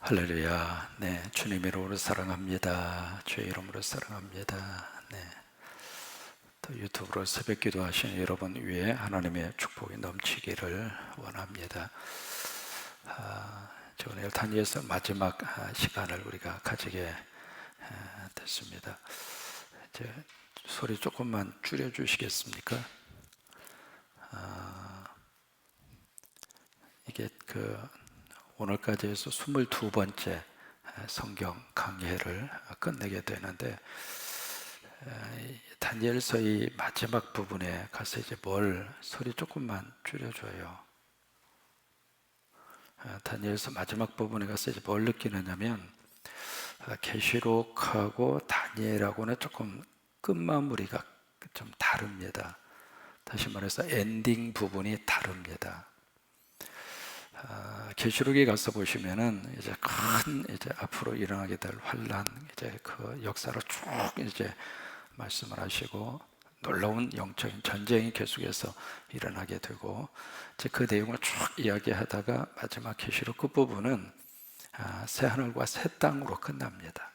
할렐루야. 네, 주님 이름으로 사랑합니다. 주의 이름으로 사랑합니다. 네, 또 유튜브로 새벽 기도하시는 여러분 위에 하나님의 축복이 넘치기를 원합니다. 오늘 단위에서 마지막 시간을 우리가 가지게 됐습니다. 이제 소리 조금만 줄여주시겠습니까? 이게 오늘까지 해서 22번째 성경 강해를 끝내게 되는데, 다니엘서의 마지막 부분에 가서 이제 소리 조금만 줄여줘요. 다니엘서 마지막 부분에 가서 이제 뭘 느끼느냐면, 계시록하고 다니엘하고는 조금 끝마무리가 좀 다릅니다. 다시 말해서 엔딩 부분이 다릅니다. 계시록에 가서 보시면은 이제 앞으로 일어나게 될 환란, 이제 그 역사로 쭉 이제 말씀을 하시고, 놀라운 영적인 전쟁이 계속해서 일어나게 되고, 이제 그 내용을 쭉 이야기하다가 마지막 계시록 끝부분은 새 하늘과 새 땅으로 끝납니다.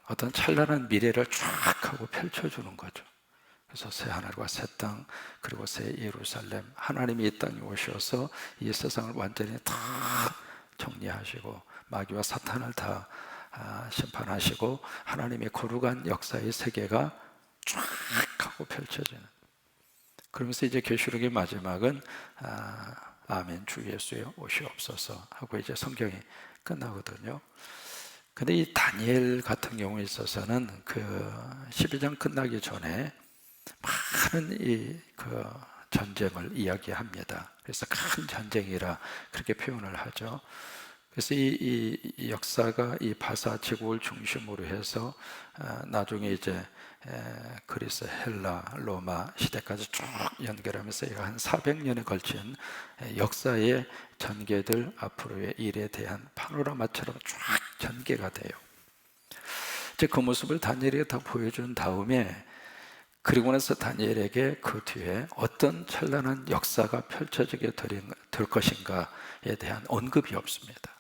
어떤 찬란한 미래를 쫙 하고 펼쳐주는 거죠. 그래서 새 하늘과 새 땅, 그리고 새 예루살렘, 하나님이 이 땅에 오셔서 이 세상을 완전히 다 정리하시고 마귀와 사탄을 다 심판하시고 하나님의 거룩한 역사의 세계가 쫙 하고 펼쳐지는, 그러면서 이제 계시록의 마지막은 아멘 주 예수의 오시옵소서 하고 이제 성경이 끝나거든요. 근데 이 다니엘 같은 경우에 있어서는 그 12장 끝나기 전에 많은 전쟁을 이야기합니다. 그래서 큰 전쟁이라 그렇게 표현을 하죠. 그래서 이 역사가 이 바사 제국을 중심으로 해서 나중에 이제 그리스, 헬라, 로마 시대까지 쭉 연결하면서 한 400년에 걸친 역사의 전개들, 앞으로의 일에 대한 파노라마처럼 쫙 전개가 돼요. 이제 그 모습을 다니엘이 다 보여준 다음에, 그리고 나서 다니엘에게 그 뒤에 어떤 찬란한 역사가 펼쳐지게 될 것인가에 대한 언급이 없습니다.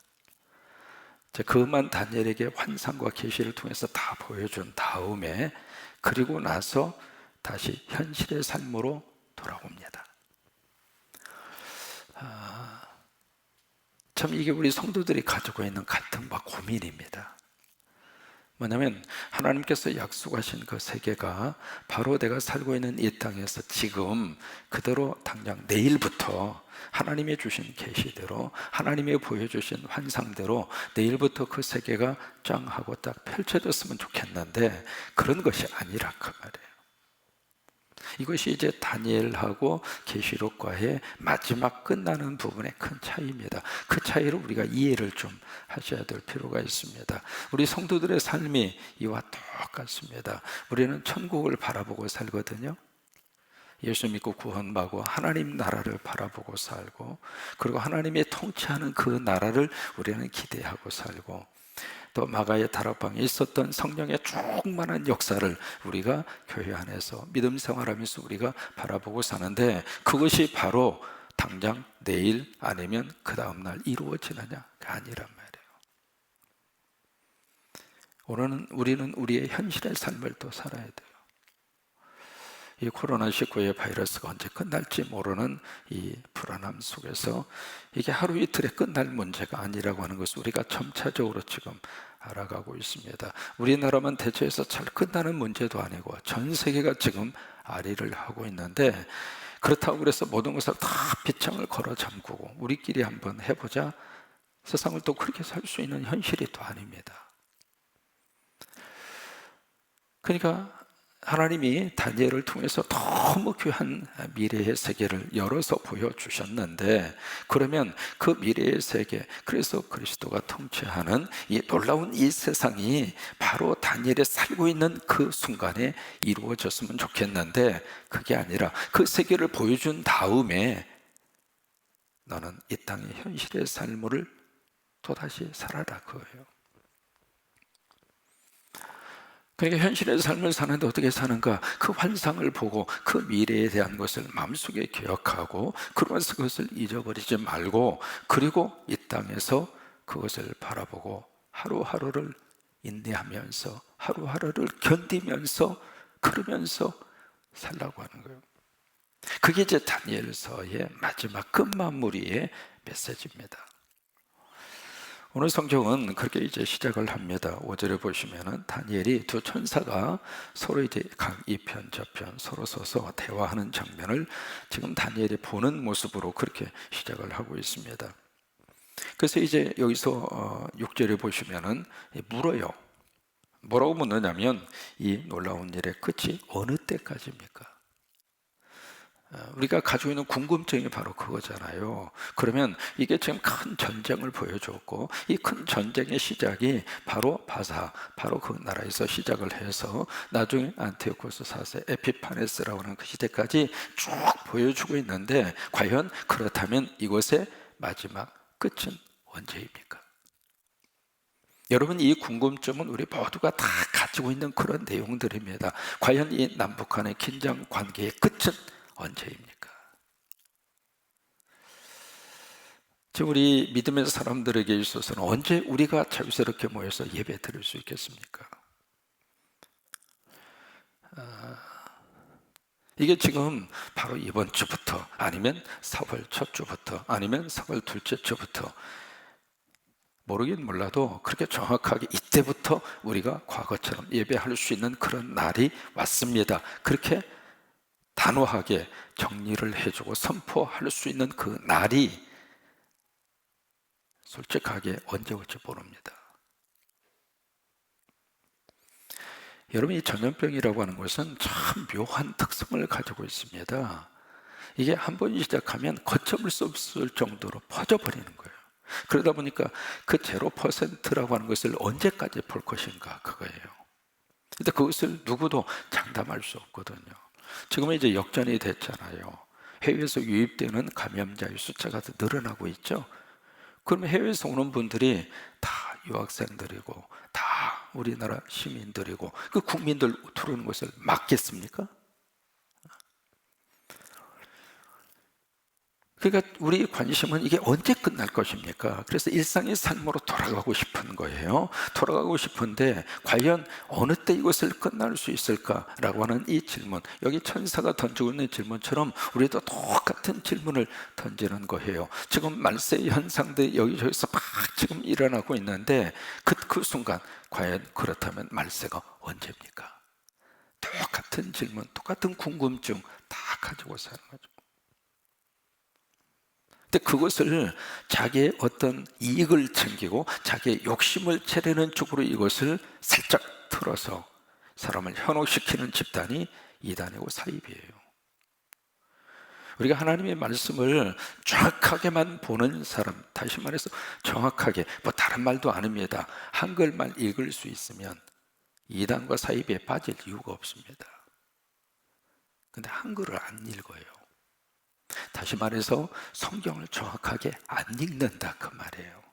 그것만 다니엘에게 환상과 계시를 통해서 다 보여준 다음에, 그리고 나서 다시 현실의 삶으로 돌아옵니다. 참 이게 우리 성도들이 가지고 있는 갈등과 고민입니다. 뭐냐면 하나님께서 약속하신 그 세계가 바로 내가 살고 있는 이 땅에서 지금 그대로 당장 내일부터 하나님이 주신 계시대로, 하나님이 보여주신 환상대로 내일부터 그 세계가 짱 하고 딱 펼쳐졌으면 좋겠는데, 그런 것이 아니라 그 말이에요. 이것이 이제 다니엘하고 계시록과의 마지막 끝나는 부분의 큰 차이입니다. 그 차이를 우리가 이해를 좀 하셔야 될 필요가 있습니다. 우리 성도들의 삶이 이와 똑같습니다. 우리는 천국을 바라보고 살거든요. 예수 믿고 구원받고 하나님 나라를 바라보고 살고, 그리고 하나님이 통치하는 그 나라를 우리는 기대하고 살고, 또 마가의 다락방에 있었던 성령의 충만한 역사를 우리가 교회 안에서 믿음 생활하면서 우리가 바라보고 사는데, 그것이 바로 당장 내일 아니면 그 다음날 이루어지느냐가 아니란 말이에요. 우리는 우리의 현실의 삶을 또 살아야 돼요. 이 코로나19의 바이러스가 언제 끝날지 모르는 이 불안함 속에서 이게 하루 이틀에 끝날 문제가 아니라고 하는 것을 우리가 점차적으로 지금 알아가고 있습니다. 우리나라만 대처해서 잘 끝나는 문제도 아니고 전 세계가 지금 아리를 하고 있는데, 그렇다고 그래서 모든 것을 다 빗장을 걸어 잠그고 우리끼리 한번 해보자, 세상을 또 그렇게 살 수 있는 현실이 또 아닙니다. 그러니까 하나님이 다니엘을 통해서 너무 귀한 미래의 세계를 열어서 보여주셨는데, 그러면 그 미래의 세계, 그래서 그리스도가 통치하는 이 놀라운 이 세상이 바로 다니엘이 살고 있는 그 순간에 이루어졌으면 좋겠는데, 그게 아니라 그 세계를 보여준 다음에 너는 이 땅의 현실의 삶을 또다시 살아라, 그거예요. 그러니까 현실의 삶을 사는데 어떻게 사는가? 그 환상을 보고 그 미래에 대한 것을 마음속에 기억하고, 그러면서 그것을 잊어버리지 말고, 그리고 이 땅에서 그것을 바라보고 하루하루를 인내하면서 하루하루를 견디면서 그러면서 살라고 하는 거예요. 그게 이제 다니엘서의 마지막 끝마무리의 메시지입니다. 오늘 성경은 그렇게 이제 시작을 합니다. 5절에 보시면은 다니엘이 두 천사가 서로 이제 각 이편 저편 서로 서서 대화하는 장면을 지금 다니엘이 보는 모습으로 그렇게 시작을 하고 있습니다. 그래서 이제 여기서 6절에 보시면은 물어요. 뭐라고 묻느냐면 이 놀라운 일의 끝이 어느 때까지입니까? 우리가 가지고 있는 궁금증이 바로 그거잖아요. 그러면 이게 지금 큰 전쟁을 보여줬고 이 큰 전쟁의 시작이 바로 바사, 바로 그 나라에서 시작을 해서 나중에 안티오코스 4세 에피파네스라고 하는 그 시대까지 쭉 보여주고 있는데 과연 그렇다면 이것의 마지막 끝은 언제입니까? 여러분, 이 궁금증은 우리 모두가 다 가지고 있는 그런 내용들입니다. 과연 이 남북한의 긴장 관계의 끝은 언제입니까? 지금 우리 믿음의 사람들에게 있어서는 언제 우리가 자유스럽게 모여서 예배 드릴 수 있겠습니까? 이게 지금 바로 이번 주부터 아니면 4월 첫 주부터 아니면 4월 둘째 주부터 모르긴 몰라도 그렇게 정확하게 이때부터 우리가 과거처럼 예배할 수 있는 그런 날이 왔습니다. 그렇게 단호하게 정리를 해주고 선포할 수 있는 그 날이 솔직하게 언제 올지 모릅니다. 여러분, 이 전염병이라고 하는 것은 참 묘한 특성을 가지고 있습니다. 이게 한 번 시작하면 걷잡을 수 없을 정도로 퍼져버리는 거예요. 그러다 보니까 그 0%라고 하는 것을 언제까지 볼 것인가, 그거예요. 근데 그것을 누구도 장담할 수 없거든요. 지금은 이제 역전이 됐잖아요. 해외에서 유입되는 감염자의 숫자가 더 늘어나고 있죠. 그러면 해외에서 오는 분들이 다 유학생들이고 다 우리나라 시민들이고 그 국민들 들어오는 것을 막겠습니까? 그러니까 우리 관심은 이게 언제 끝날 것입니까? 그래서 일상의 삶으로 돌아가고 싶은 거예요. 돌아가고 싶은데 과연 어느 때 이것을 끝날 수 있을까라고 하는 이 질문, 여기 천사가 던지고 있는 질문처럼 우리도 똑같은 질문을 던지는 거예요. 지금 말세 현상들이 여기저기서 막 지금 일어나고 있는데 그 순간 과연 그렇다면 말세가 언제입니까? 똑같은 질문, 똑같은 궁금증 다 가지고 사는 거죠. 근데 그것을 자기의 어떤 이익을 챙기고 자기의 욕심을 채우는 쪽으로 이것을 살짝 틀어서 사람을 현혹시키는 집단이 이단이고 사입이에요. 우리가 하나님의 말씀을 정확하게만 보는 사람, 다시 말해서 정확하게, 뭐 다른 말도 아닙니다. 한글만 읽을 수 있으면 이단과 사입에 빠질 이유가 없습니다. 근데 한글을 안 읽어요. 다시 말해서 성경을 정확하게 안 읽는다, 그 말이에요.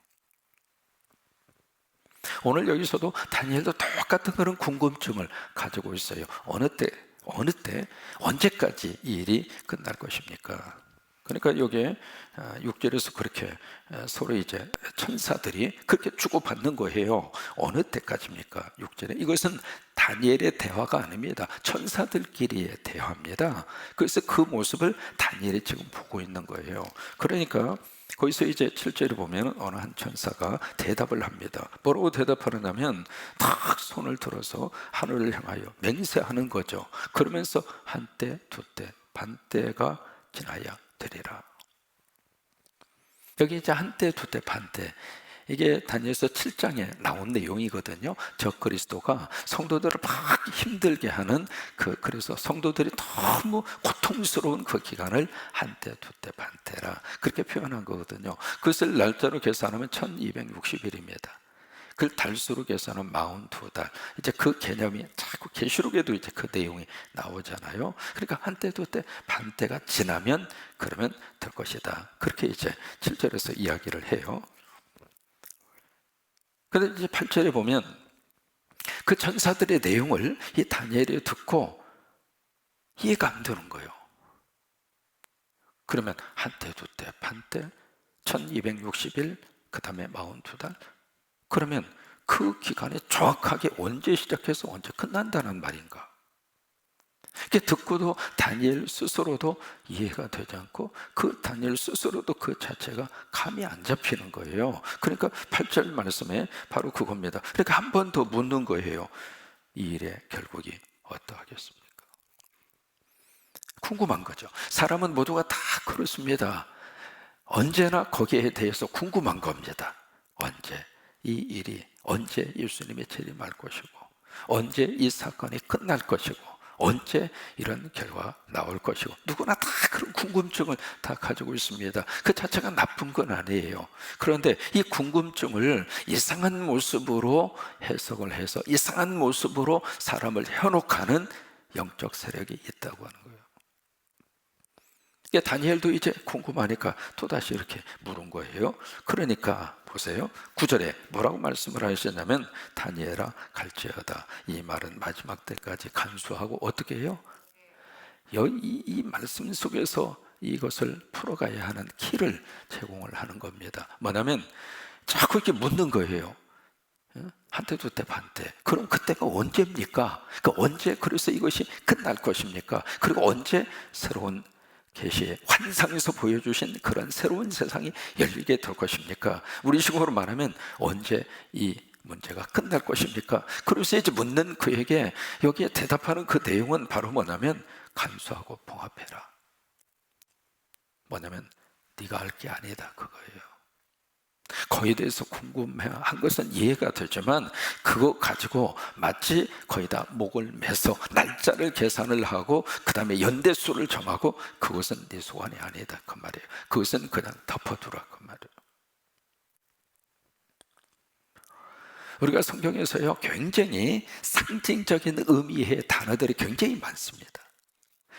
오늘 여기서도 다니엘도 똑같은 그런 궁금증을 가지고 있어요. 어느 때, 언제까지 이 일이 끝날 것입니까? 그러니까 여기에 6절에서 그렇게 서로 이제 천사들이 그렇게 주고받는 거예요. 어느 때까지입니까? 6절에 이것은 다니엘의 대화가 아닙니다. 천사들끼리의 대화입니다. 그래서 그 모습을 다니엘이 지금 보고 있는 거예요. 그러니까 거기서 이제 7절에 보면 어느 한 천사가 대답을 합니다. 뭐라고 대답하느냐면 탁 손을 들어서 하늘을 향하여 맹세하는 거죠. 그러면서 한때, 두때, 반때가 지나야 되리라. 여기 이제 한때, 두때, 반때, 이게 다니엘서 7장에 나온 내용이거든요. 적 그리스도가 성도들을 막 힘들게 하는 그래서 성도들이 너무 고통스러운 그 기간을 한때, 두때, 반때라 그렇게 표현한 거거든요. 그것을 날짜로 계산하면 1260일입니다. 그 달수로 계산하면 42달. 이제 그 개념이 자꾸 계시록에도 이제 그 내용이 나오잖아요. 그러니까 한때, 두때, 반때가 지나면 그러면 될 것이다. 그렇게 이제 7절에서 이야기를 해요. 그런데 이제 8절에 보면 그 천사들의 내용을 이 다니엘이 듣고 이해가 안 되는 거예요. 그러면 한때, 두때, 반때, 1260일, 그 다음에 42달. 그러면 그 기간이 정확하게 언제 시작해서 언제 끝난다는 말인가? 이게 듣고도 다니엘 스스로도 이해가 되지 않고, 그 다니엘 스스로도 그 자체가 감이 안 잡히는 거예요. 그러니까 8절 말씀에 바로 그겁니다. 그러니까 한 번 더 묻는 거예요. 이 일의 결국이 어떠하겠습니까? 궁금한 거죠. 사람은 모두가 다 그렇습니다. 언제나 거기에 대해서 궁금한 겁니다. 언제 이 일이, 언제 예수님의 재림할 것이고, 언제 이 사건이 끝날 것이고, 언제 이런 결과 나올 것이고, 누구나 다 그런 궁금증을 다 가지고 있습니다. 그 자체가 나쁜 건 아니에요. 그런데 이 궁금증을 이상한 모습으로 해석을 해서 이상한 모습으로 사람을 현혹하는 영적 세력이 있다고 하는 거예요. 다니엘도 이제 궁금하니까 또다시 이렇게 물은 거예요. 그러니까 보세요, 9절에 뭐라고 말씀을 하셨냐면, 다니엘아 갈지어다. 이 말은 마지막 때까지 간수하고 어떻게 해요? 이 말씀 속에서 이것을 풀어가야 하는 키를 제공을 하는 겁니다. 뭐냐면 자꾸 이렇게 묻는 거예요. 한때 두때 반때. 그럼 그때가 언제입니까? 언제 그래서 이것이 끝날 것입니까? 그리고 언제 새로운 계시의 환상에서 보여주신 그런 새로운 세상이 열리게 될 것입니까? 우리식으로 말하면 언제 이 문제가 끝날 것입니까? 그래서 이제 묻는 그에게 여기에 대답하는 그 내용은 바로 뭐냐면 간수하고 봉합해라. 뭐냐면 네가 알 게 아니다 그거예요. 거기에 대해서 궁금한 것은 이해가 되지만 그거 가지고 마치 거의 다 목을 매서 날짜를 계산을 하고 그 다음에 연대수를 정하고 그것은 네 소관이 아니다 그 말이에요. 그것은 그냥 덮어두라 그 말이에요. 우리가 성경에서요 굉장히 상징적인 의미의 단어들이 굉장히 많습니다.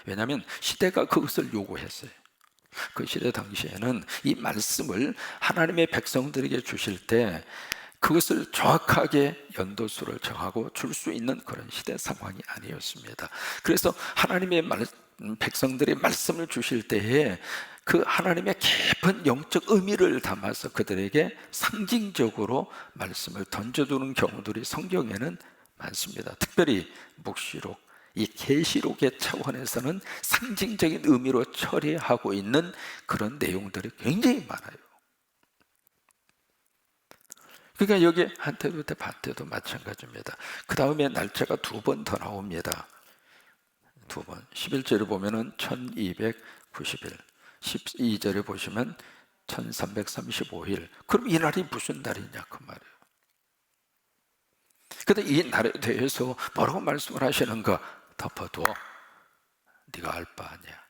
왜냐하면 시대가 그것을 요구했어요. 그 시대 당시에는 이 말씀을 하나님의 백성들에게 주실 때 그것을 정확하게 연도수를 정하고 줄 수 있는 그런 시대 상황이 아니었습니다. 그래서 하나님의 백성들이 말씀을 주실 때에 그 하나님의 깊은 영적 의미를 담아서 그들에게 상징적으로 말씀을 던져두는 경우들이 성경에는 많습니다. 특별히 묵시록, 이 계시록의 차원에서는 상징적인 의미로 처리하고 있는 그런 내용들이 굉장히 많아요. 그러니까 여기 한때도 때 반때도 마찬가지입니다. 그 다음에 날짜가 두 번 더 나옵니다. 두 번. 11절에 보면은 1290일, 12절에 보시면 1335일. 그럼 이 날이 무슨 날이냐 그 말이에요. 근데 이 날에 대해서 뭐라고 말씀을 하시는가? 덮어두어. 네가 알 바 아니야.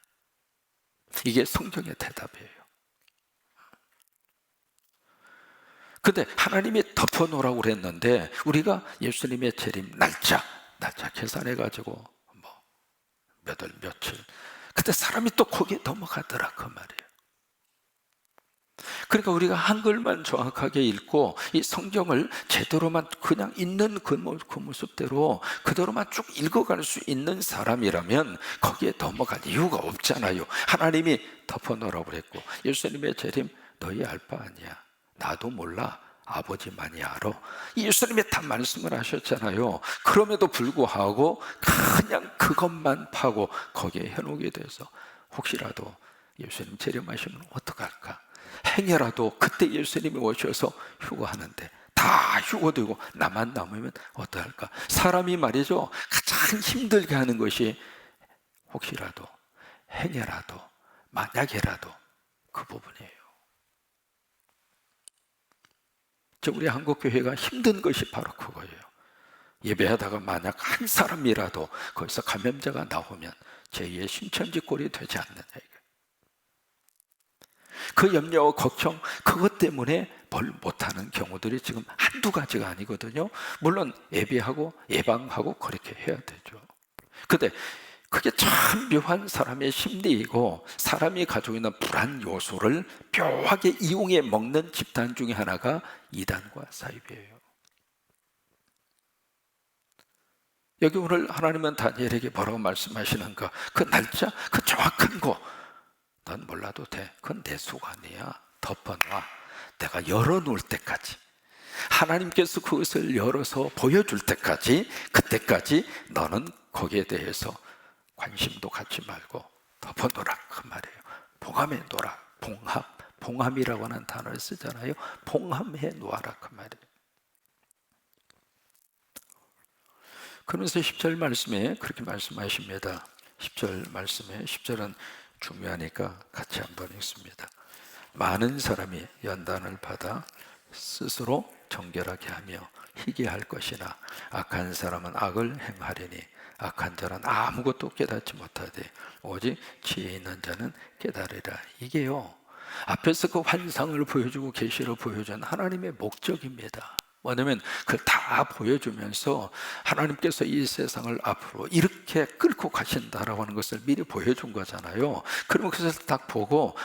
이게 성경의 대답이에요. 근데 하나님이 덮어놓으라고 그랬는데 우리가 예수님의 재림 날짜 계산해가지고 뭐 몇 월 며칠, 그때 사람이 또 거기에 넘어가더라 그 말이에요. 그러니까 우리가 한글만 정확하게 읽고 이 성경을 제대로만 그냥 있는 그 모습대로 그대로만 쭉 읽어갈 수 있는 사람이라면 거기에 넘어갈 이유가 없잖아요. 하나님이 덮어놓으라고 그랬고 예수님의 재림 너희 알 바 아니야. 나도 몰라. 아버지만이 알아. 예수님이 다 말씀을 하셨잖아요. 그럼에도 불구하고 그냥 그것만 파고 거기에 현혹이 돼서 혹시라도 예수님 재림하시면 어떡할까? 행여라도 그때 예수님이 오셔서 휴거하는데 다 휴거되고 나만 남으면 어떡할까? 사람이 말이죠 가장 힘들게 하는 것이 혹시라도, 행여라도, 만약에라도 그 부분이에요. 우리 한국교회가 힘든 것이 바로 그거예요. 예배하다가 만약 한 사람이라도 거기서 감염자가 나오면 제2의 신천지 꼴이 되지 않느냐. 그 염려와 걱정, 그것 때문에 뭘 못하는 경우들이 지금 한두 가지가 아니거든요. 물론 예배하고 예방하고 그렇게 해야 되죠. 근데 그게 참 묘한 사람의 심리이고 사람이 가지고 있는 불안 요소를 묘하게 이용해 먹는 집단 중에 하나가 이단과 사이비예요. 여기 오늘 하나님은 다니엘에게 뭐라고 말씀하시는가? 그 날짜, 그 정확한 거 넌 몰라도 돼. 그건 내 소관이야. 덮어놔. 내가 열어놓을 때까지, 하나님께서 그것을 열어서 보여줄 때까지, 그때까지 너는 거기에 대해서 관심도 갖지 말고 덮어놓으라 그 말이에요. 봉함해 놓으라. 봉함이라고 하는 단어를 쓰잖아요. 봉함해 놓아라 그 말이에요. 그러면서 10절 말씀에 그렇게 말씀하십니다. 10절 말씀에, 10절은 중요하니까 같이 한번 읽습니다. 많은 사람이 연단을 받아 스스로 정결하게 하며 희귀할 것이나 악한 사람은 악을 행하리니 악한 자는 아무것도 깨닫지 못하되 오직 지혜 있는 자는 깨달으리라. 이게요, 앞에서 그 환상을 보여주고 계시를 보여준 하나님의 목적입니다. 뭐냐면 그걸 다 보여주면서 하나님께서 이 세상을 앞으로 이렇게 끌고 가신다라고 하는 것을 미리 보여준 거잖아요. 그러면 그것을 딱 보고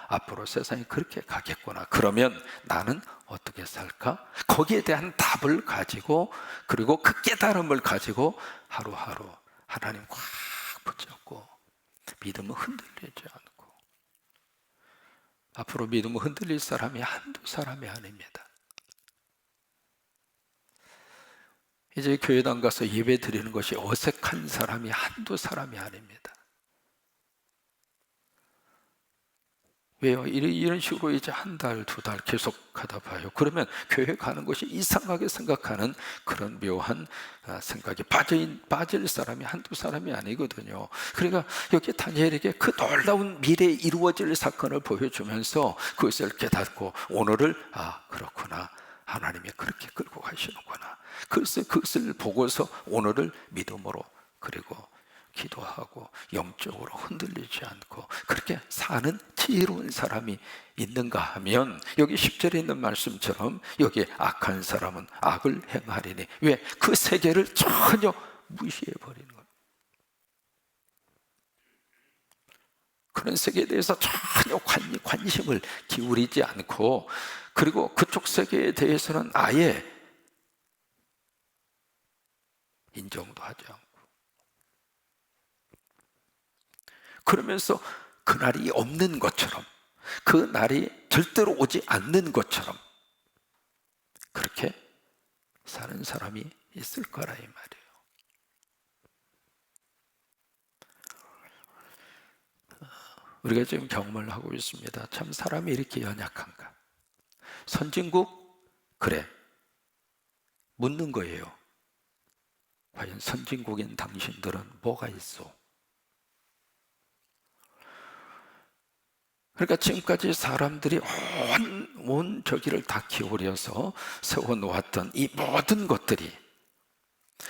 앞으로 세상이 그렇게 가겠구나. 그러면 나는 어떻게 살까? 거기에 대한 답을 가지고, 그리고 그 깨달음을 가지고 하루하루 하나님 꽉 붙잡고 믿음은 흔들리지 않고, 앞으로 믿음은 흔들릴 사람이 한두 사람이 아닙니다. 이제 교회당 가서 예배 드리는 것이 어색한 사람이 한두 사람이 아닙니다. 왜요? 이런 식으로 이제 한 달, 두 달 계속 하다 봐요. 그러면 교회 가는 것이 이상하게 생각하는 그런 묘한 생각에 빠질 사람이 한두 사람이 아니거든요. 그러니까 여기 다니엘에게 그 놀라운 미래에 이루어질 사건을 보여주면서 그것을 깨닫고 오늘을 그렇구나, 하나님이 그렇게 끌고 가시는구나. 그것을 보고서 오늘을 믿음으로, 그리고 기도하고 영적으로 흔들리지 않고 그렇게 사는 지혜로운 사람이 있는가 하면, 여기 10절에 있는 말씀처럼 여기 악한 사람은 악을 행하리니, 왜? 그 세계를 전혀 무시해 버리는 거예요. 그런 세계에 대해서 전혀 관심을 기울이지 않고, 그리고 그쪽 세계에 대해서는 아예 인정도 하지 않고, 그러면서 그날이 없는 것처럼, 그 날이 절대로 오지 않는 것처럼 그렇게 사는 사람이 있을 거라 이 말이에요. 우리가 지금 경험을 하고 있습니다. 참 사람이 이렇게 연약한가? 선진국? 그래, 묻는 거예요. 과연 선진국인 당신들은 뭐가 있어? 그러니까 지금까지 사람들이 온 저기를 다 기울여서 세워놓았던 이 모든 것들이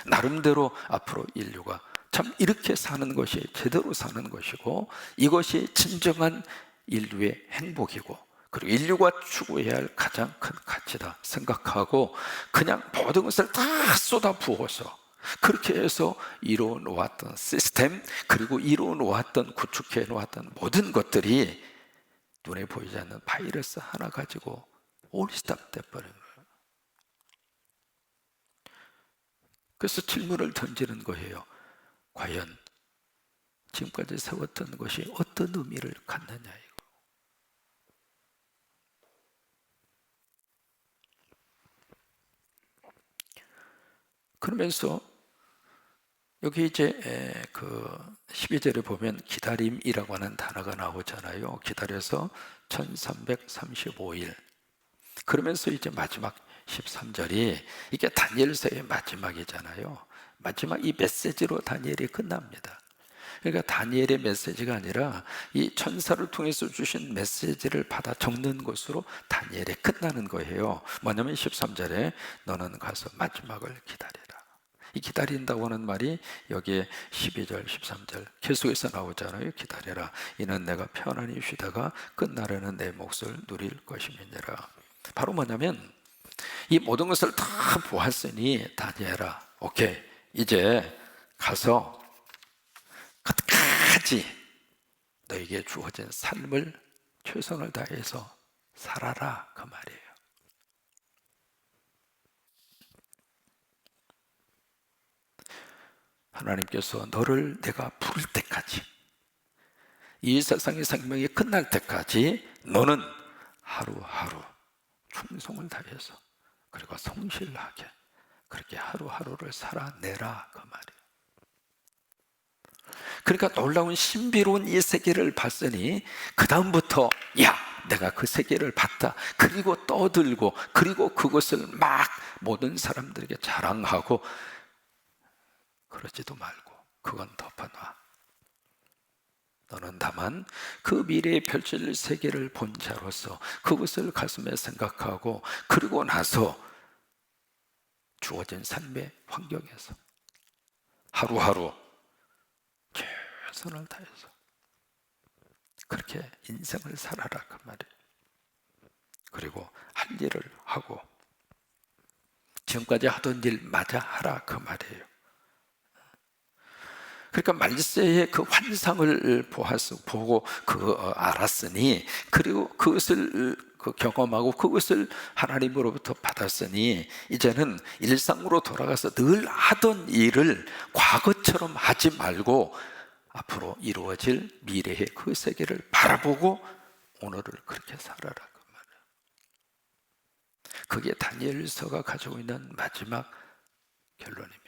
나름대로 앞으로 인류가 참 이렇게 사는 것이 제대로 사는 것이고, 이것이 진정한 인류의 행복이고, 그리고 인류가 추구해야 할 가장 큰 가치다 생각하고 그냥 모든 것을 다 쏟아 부어서 그렇게 해서 이루어 놓았던 시스템, 그리고 이루어 놓았던, 구축해 놓았던 모든 것들이 눈에 보이지 않는 바이러스 하나 가지고 올스탑 돼버린 거예요. 그래서 질문을 던지는 거예요. 과연 지금까지 세웠던 것이 어떤 의미를 갖느냐 이거. 그러면서 여기 이제 그 12절에 보면 기다림이라고 하는 단어가 나오잖아요. 기다려서 1335일. 그러면서 이제 마지막 13절이 이게 다니엘서의 마지막이잖아요. 마지막 이 메시지로 다니엘이 끝납니다. 그러니까 다니엘의 메시지가 아니라 이 천사를 통해서 주신 메시지를 받아 적는 것으로 다니엘이 끝나는 거예요. 뭐냐면 13절에 너는 가서 마지막을 기다리라. 이 기다린다고 하는 말이 여기에 12절, 13절 계속해서 나오잖아요. 기다려라. 이는 내가 편안히 쉬다가 끝나려는 내 몫을 누릴 것임이니라. 바로 뭐냐면 이 모든 것을 다 보았으니 다니엘아, 오케이, 이제 가서 끝까지 너에게 주어진 삶을 최선을 다해서 살아라 그 말이에요. 하나님께서 너를 내가 부를 때까지, 이 세상의 생명이 끝날 때까지 너는 하루하루 충성을 다해서 그리고 성실하게 그렇게 하루하루를 살아내라, 그 말이에요. 그러니까 놀라운 신비로운 이 세계를 봤으니 그 다음부터 야, 내가 그 세계를 봤다, 그리고 떠들고 그리고 그것을 막 모든 사람들에게 자랑하고 그러지도 말고 그건 덮어놔. 너는 다만 그 미래에 펼쳐질 세계를 본 자로서 그것을 가슴에 생각하고 그리고 나서 주어진 삶의 환경에서 하루하루 최선을 다해서 그렇게 인생을 살아라, 그 말이에요. 그리고 할 일을 하고 지금까지 하던 일 마저 하라, 그 말이에요. 그러니까 말세의 그 환상을 보고 알았으니, 그리고 그것을 경험하고 그것을 하나님으로부터 받았으니 이제는 일상으로 돌아가서 늘 하던 일을 과거처럼 하지 말고 앞으로 이루어질 미래의 그 세계를 바라보고 오늘을 그렇게 살아라, 그 말이에요. 그게 다니엘서가 가지고 있는 마지막 결론입니다.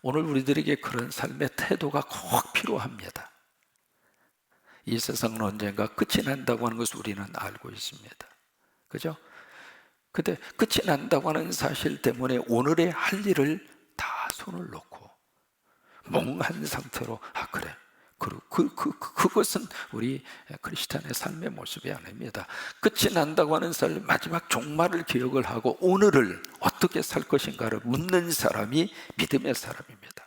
오늘 우리들에게 그런 삶의 태도가 꼭 필요합니다. 이 세상은 언젠가 끝이 난다고 하는 것을 우리는 알고 있습니다. 그죠? 근데 끝이 난다고 하는 사실 때문에 오늘의 할 일을 다 손을 놓고 멍한 상태로 그래, 그것은 우리 크리스찬의 삶의 모습이 아닙니다. 끝이 난다고 하는 사실, 마지막 종말을 기억을 하고 오늘을 어떻게 살 것인가를 묻는 사람이 믿음의 사람입니다.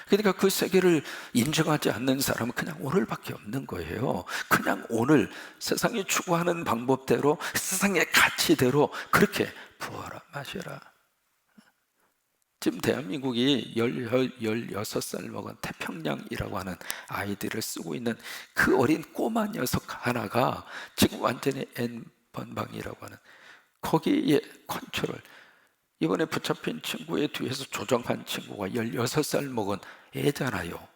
그러니까 그 세계를 인정하지 않는 사람은 그냥 오늘밖에 없는 거예요. 그냥 오늘 세상이 추구하는 방법대로, 세상의 가치대로 그렇게 부어라 마셔라. 지금 대한민국이 16살 먹은 태평양이라고 하는 아이들을 쓰고 있는 그 어린 꼬마 녀석 하나가 지금 완전히 N번방이라고 하는 거기에 컨트롤, 이번에 붙잡힌 친구의 뒤에서 조정한 친구가 16살 먹은 애잖아요.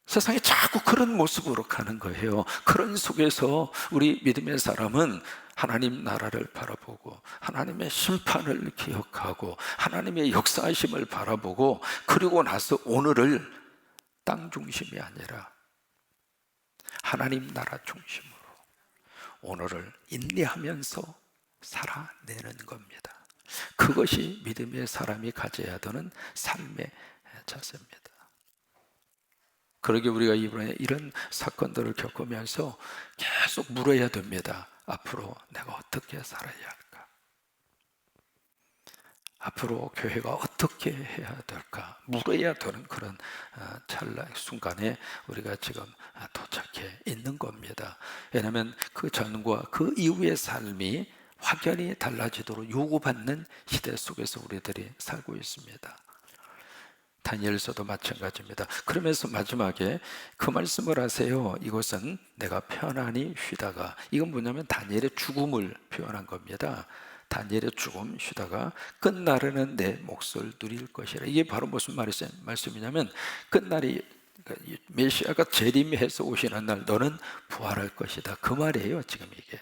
세상이 자꾸 그런 모습으로 가는 거예요. 그런 속에서 우리 믿음의 사람은 하나님 나라를 바라보고 하나님의 심판을 기억하고 하나님의 역사하심을 바라보고 그리고 나서 오늘을 땅 중심이 아니라 하나님 나라 중심으로 오늘을 인내하면서 살아내는 겁니다. 그것이 믿음의 사람이 가져야 되는 삶의 자세입니다. 그러게 우리가 이번에 이런 사건들을 겪으면서 계속 물어야 됩니다. 앞으로 내가 어떻게 살아야 할까? 앞으로 교회가 어떻게 해야 될까? 물어야 되는 그런 찰나 순간에 우리가 지금 도착해 있는 겁니다. 왜냐하면 그 전과 그 이후의 삶이 확연히 달라지도록 요구받는 시대 속에서 우리들이 살고 있습니다. 다니엘서도 마찬가지입니다. 그러면서 마지막에 그 말씀을 하세요. 이것은 내가 편안히 쉬다가, 이건 뭐냐면 다니엘의 죽음을 표현한 겁니다. 다니엘의 죽음, 쉬다가 끝날에는 내 몫을 누릴 것이라. 이게 바로 무슨 말씀이냐면 끝날이, 메시아가 재림해서 오시는 날 너는 부활할 것이다, 그 말이에요 지금 이게.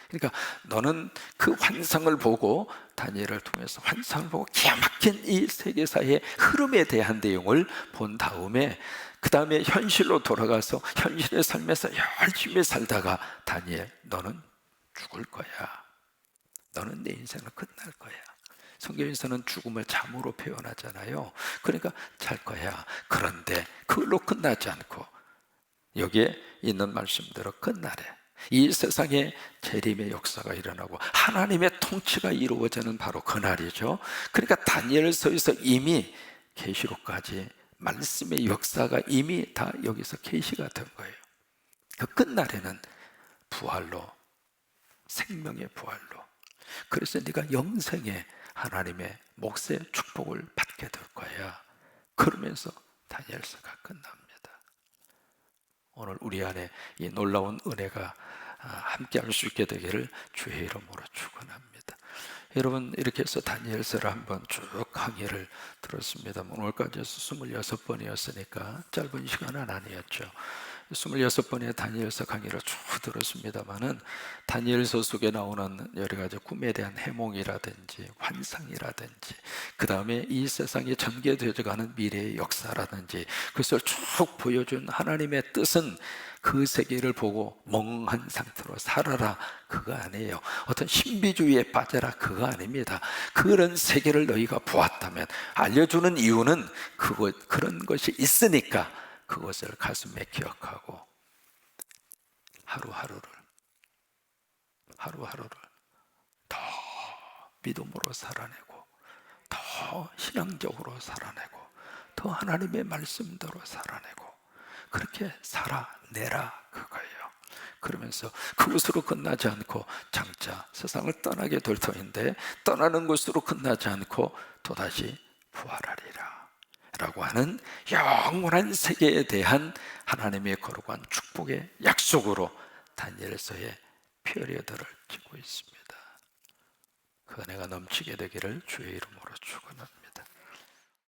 그러니까 너는 그 환상을 보고, 다니엘을 통해서 환상을 보고 기가 막힌 이 세계사의 흐름에 대한 내용을 본 다음에 그 다음에 현실로 돌아가서 현실의 삶에서 열심히 살다가 다니엘, 너는 죽을 거야. 너는 내 인생은 끝날 거야. 성경에서는 죽음을 잠으로 표현하잖아요. 그러니까 잘 거야. 그런데 그걸로 끝나지 않고 여기에 있는 말씀대로 끝날에 이 세상에 재림의 역사가 일어나고 하나님의 통치가 이루어지는 바로 그날이죠. 그러니까 다니엘서에서 이미 계시록까지 말씀의 역사가 이미 다 여기서 계시가 된 거예요. 그 끝날에는 부활로, 생명의 부활로, 그래서 네가 영생의 하나님의 몫의 축복을 받게 될 거야. 그러면서 다니엘서가 끝납니다. 오늘 우리 안에 이 놀라운 은혜가 함께 할 수 있게 되기를 주의 이름으로 축원합니다. 여러분, 이렇게 해서 다니엘서를 한번 쭉 강의를 들었습니다만 오늘까지 해서 26번이었으니까 짧은 시간은 아니었죠. 26번의 다니엘서 강의를 쭉 들었습니다만은 다니엘서 속에 나오는 여러 가지 꿈에 대한 해몽이라든지 환상이라든지 그 다음에 이 세상이 전개되어 가는 미래의 역사라든지 그것을 쭉 보여준 하나님의 뜻은 그 세계를 보고 멍한 상태로 살아라, 그거 아니에요. 어떤 신비주의에 빠져라, 그거 아닙니다. 그런 세계를 너희가 보았다면 알려주는 이유는 그런 것이 있으니까 그것을 가슴에 기억하고 하루하루를 더 믿음으로 살아내고 더 신앙적으로 살아내고 더 하나님의 말씀대로 살아내고 그렇게 살아내라, 그거예요. 그러면서 그것으로 끝나지 않고 장차 세상을 떠나게 될 터인데 떠나는 것으로 끝나지 않고 또다시 부활하리라 라고 하는 영원한 세계에 대한 하나님의 거룩한 축복의 약속으로 다니엘서의 피리어드를 찌고 있습니다. 그 은혜가 넘치게 되기를 주의 이름으로 축원합니다.